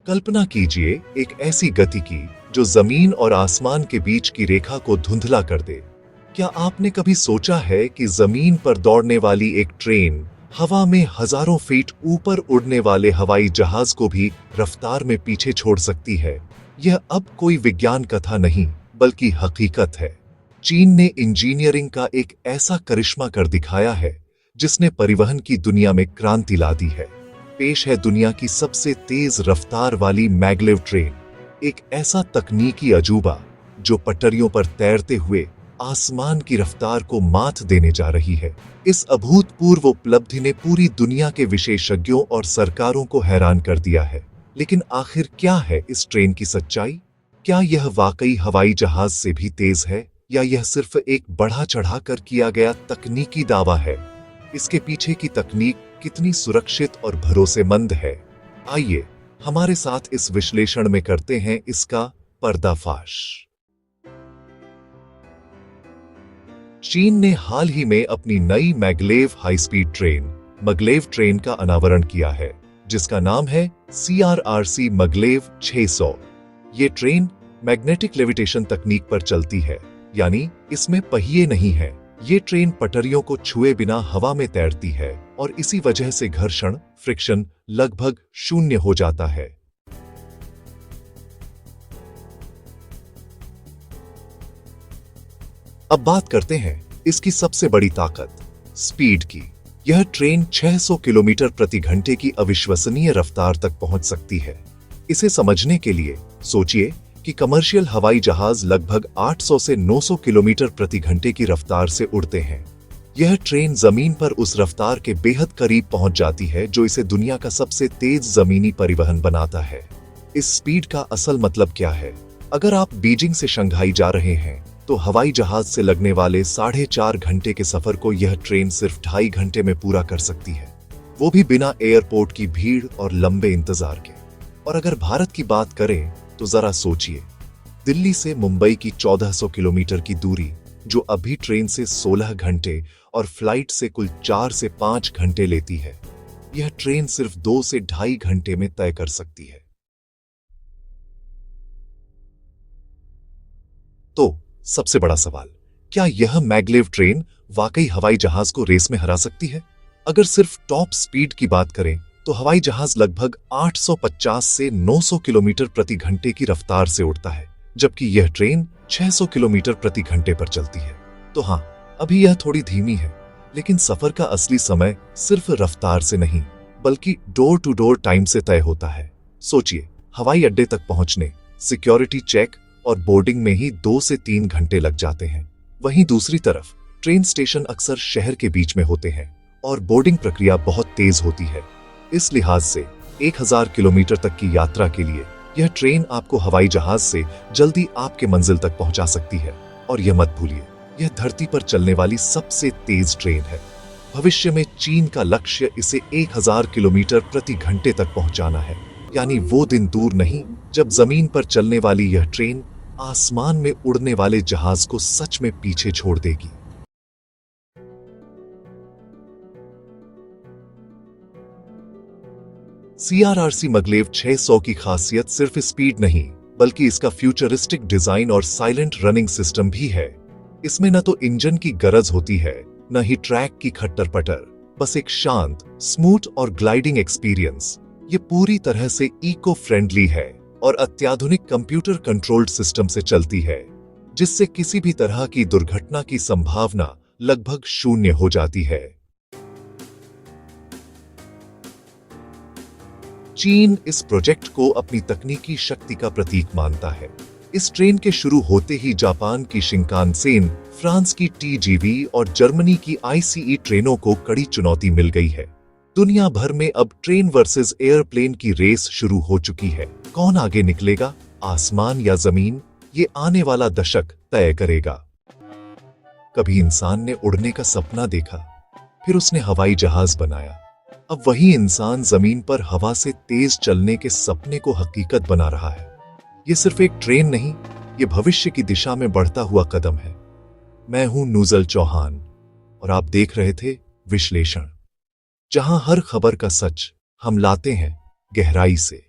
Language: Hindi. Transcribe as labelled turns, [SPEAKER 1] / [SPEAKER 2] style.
[SPEAKER 1] कल्पना कीजिए एक ऐसी गति की जो जमीन और आसमान के बीच की रेखा को धुंधला कर दे। क्या आपने कभी सोचा है कि जमीन पर दौड़ने वाली एक ट्रेन हवा में हजारों फीट ऊपर उड़ने वाले हवाई जहाज को भी रफ्तार में पीछे छोड़ सकती है? यह अब कोई विज्ञान कथा नहीं बल्कि हकीकत है। चीन ने इंजीनियरिंग का एक ऐसा करिश्मा कर दिखाया है जिसने परिवहन की दुनिया में क्रांति ला दी है। पेश है दुनिया की सबसे तेज रफ्तार वाली मैगलेव ट्रेन, एक ऐसा तकनीकी अजूबा जो पटरियों पर तैरते हुए आसमान की रफ्तार को मात देने जा रही है। इस अभूतपूर्व उपलब्धि ने पूरी दुनिया के विशेषज्ञों और सरकारों को हैरान कर दिया है। लेकिन आखिर क्या है इस ट्रेन की सच्चाई? क्या यह वाकई हवाई जहाज से भी तेज है या यह सिर्फ एक बढ़ा चढ़ाकर किया गया तकनीकी दावा है? इसके पीछे की तकनीक कितनी सुरक्षित और भरोसेमंद है? आइए हमारे साथ इस विश्लेषण में करते हैं इसका पर्दाफाश। चीन ने हाल ही में अपनी नई maglev high speed train maglev train का अनावरण किया है, जिसका नाम है CRRC maglev 600। ये ट्रेन मैग्नेटिक लेविटेशन तकनीक पर चलती है, यानी इसमें पहिए नहीं है। ये ट्रेन पटरियों को छुए बिना हवा में तैरती है और इसी वजह से घर्षण फ्रिक्शन लगभग शून्य हो जाता है। अब बात करते हैं इसकी सबसे बड़ी ताकत, स्पीड की। यह ट्रेन 600 किलोमीटर प्रति घंटे की अविश्वसनीय रफ्तार तक पहुंच सकती है। इसे समझने के लिए सोचिए कि कमर्शियल हवाई जहाज लगभग 800 से 900 किलोमीटर प्रति घंटे की रफ्तार से उड़ते हैं। यह ट्रेन जमीन पर उस रफ्तार के बेहद करीब पहुंच जाती है जो इसे दुनिया का सबसे तेज जमीनी परिवहन बनाता है। इस स्पीड का असल मतलब क्या है? अगर आप बीजिंग से शंघाई जा रहे हैं तो हवाई जहाज से लगने वाले 4.5 घंटे के सफर को यह ट्रेन सिर्फ 2.5 घंटे में पूरा कर सकती है, वो भी बिना एयरपोर्ट की भीड़ और लंबे इंतजार के। और अगर भारत की बात करें तो जरा सोचिए, दिल्ली से मुंबई की 1400 किलोमीटर की दूरी जो अभी ट्रेन से 16 घंटे और फ्लाइट से कुल 4 से 5 घंटे लेती है, यह ट्रेन सिर्फ 2 से 2.5 घंटे में तय कर सकती है। तो सबसे बड़ा सवाल, क्या यह मैगलेव ट्रेन वाकई हवाई जहाज को रेस में हरा सकती है? अगर सिर्फ टॉप स्पीड की बात करें तो हवाई जहाज लगभग 850 से 900 किलोमीटर प्रति घंटे की रफ्तार से उड़ता है, जबकि यह ट्रेन 600 किलोमीटर प्रति घंटे पर चलती है। तो हाँ, अभी यह थोड़ी धीमी है, लेकिन सफर का असली समय सिर्फ रफ्तार से नहीं बल्कि डोर टू डोर टाइम से तय होता है। सोचिए, हवाई अड्डे तक पहुंचने, सिक्योरिटी चेक और बोर्डिंग में ही 2 से 3 घंटे लग जाते हैं। वहीं दूसरी तरफ ट्रेन स्टेशन अक्सर शहर के बीच में होते हैं और बोर्डिंग प्रक्रिया बहुत तेज होती है। इस लिहाज से 1000 किलोमीटर तक की यात्रा के लिए यह ट्रेन आपको हवाई जहाज से जल्दी आपके मंजिल तक पहुंचा सकती है। और यह मत भूलिए, यह धरती पर चलने वाली सबसे तेज ट्रेन है। भविष्य में चीन का लक्ष्य इसे 1000 किलोमीटर प्रति घंटे तक पहुंचाना है, यानी वो दिन दूर नहीं जब जमीन पर चलने वाली यह ट्रेन आसमान में उड़ने वाले जहाज को सच में पीछे छोड़ देगी। CRRC maglev 600 की खासियत सिर्फ स्पीड नहीं बल्कि इसका फ्यूचरिस्टिक डिजाइन और साइलेंट रनिंग सिस्टम भी है। इसमें न तो इंजन की गरज होती है, न ही ट्रैक की खट्टर पटर, बस एक शांत, स्मूथ और ग्लाइडिंग एक्सपीरियंस। ये पूरी तरह से इको फ्रेंडली है और अत्याधुनिक कंप्यूटर कंट्रोल्ड सिस्टम से चलती है, जिससे किसी भी तरह की दुर्घटना की संभावना लगभग शून्य हो जाती है। चीन इस प्रोजेक्ट को अपनी तकनीकी शक्ति का प्रतीक मानता है। इस ट्रेन के शुरू होते ही जापान की शिंकानसेन, फ्रांस की TGV और जर्मनी की ICE ट्रेनों को कड़ी चुनौती मिल गई है। दुनिया भर में अब ट्रेन वर्सेस एयरप्लेन की रेस शुरू हो चुकी है। कौन आगे निकलेगा, आसमान या जमीन, ये आने वाला दशक तय करेगा। कभी इंसान ने उड़ने का सपना देखा, फिर उसने हवाई जहाज बनाया। अब वही इंसान जमीन पर हवा से तेज चलने के सपने को हकीकत बना रहा है। ये सिर्फ एक ट्रेन नहीं, ये भविष्य की दिशा में बढ़ता हुआ कदम है। मैं हूं नूजल चौहान और आप देख रहे थे विश्लेषण, जहां हर खबर का सच हम लाते हैं गहराई से।